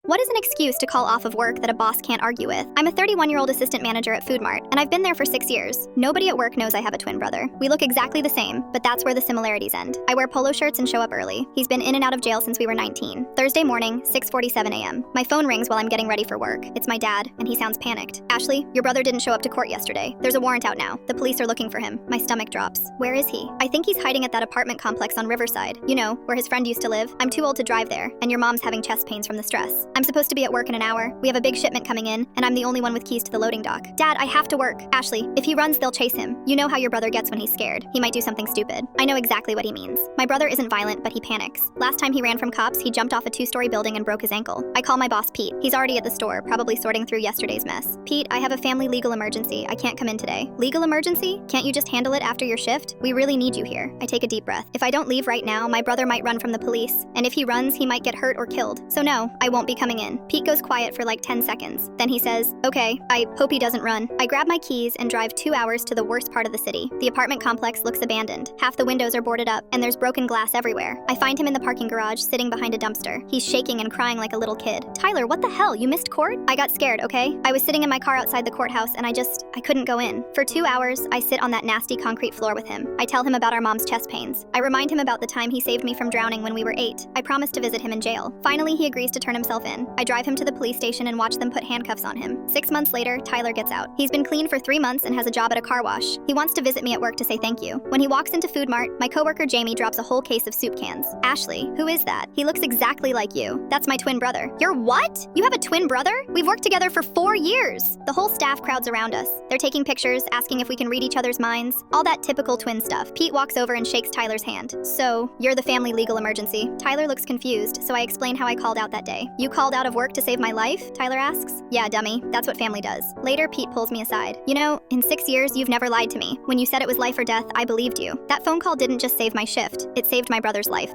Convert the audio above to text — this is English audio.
What is an excuse to call off of work that a boss can't argue with? I'm a 31-year-old assistant manager at Food Mart, and I've been there for 6 years. Nobody at work knows I have a twin brother. We look exactly the same, but that's where the similarities end. I wear polo shirts and show up early. He's been in and out of jail since we were 19. Thursday morning, 6:47 a.m. My phone rings while I'm getting ready for work. It's my dad, and he sounds panicked. Ashley, your brother didn't show up to court yesterday. There's a warrant out now. The police are looking for him. My stomach drops. Where is he? I think he's hiding at that apartment complex on Riverside. You know, where his friend used to live. I'm too old to drive there, and your mom's having chest pains from the stress. I'm supposed to be at work in an hour. We have a big shipment coming in, and I'm the only one with keys to the loading dock. Dad, I have to work. Ashley, if he runs, they'll chase him. You know how your brother gets when he's scared. He might do something stupid. I know exactly what he means. My brother isn't violent, but he panics. Last time he ran from cops, he jumped off a 2-story building and broke his ankle. I call my boss, Pete. He's already at the store, probably sorting through yesterday's mess. Pete, I have a family legal emergency. I can't come in today. Legal emergency? Can't you just handle it after your shift? We really need you here. I take a deep breath. If I don't leave right now, my brother might run from the police. And if he runs, he might get hurt or killed. So no, I won't be coming in. Pete goes quiet for like 10 seconds. Then he says, okay, I hope he doesn't run. I grab my keys and drive 2 hours to the worst part of the city. The apartment complex looks abandoned. Half the windows are boarded up, and there's broken glass everywhere. I find him in the parking garage, sitting behind a dumpster. He's shaking and crying like a little kid. Tyler, what the hell? You missed court? I got scared, okay? I was sitting in my car outside the courthouse, and I couldn't go in. For 2 hours, I sit on that nasty concrete floor with him. I tell him about our mom's chest pains. I remind him about the time he saved me from drowning when we were 8. I promise to visit him in jail. Finally, he agrees to turn himself in. I drive him to the police station and watch them put handcuffs on him. 6 months later, Tyler gets out. He's been clean for 3 months and has a job at a car wash. He wants to visit me at work to say thank you. When he walks into Food Mart, my coworker Jamie drops a whole case of soup cans. Ashley, who is that? He looks exactly like you. That's my twin brother. You're what? You have a twin brother? We've worked together for 4 years. The whole staff crowds around us. They're taking pictures, asking if we can read each other's minds. All that typical twin stuff. Pete walks over and shakes Tyler's hand. So, you're the family legal emergency. Tyler looks confused, so I explain how I called out that day. You called out of work to save my life? Tyler asks. Yeah, dummy. That's what family does. Later, Pete pulls me aside. You know, in 6 years, you've never lied to me. When you said it was life or death, I believed you. That phone call didn't just save my shift. It saved my brother's life.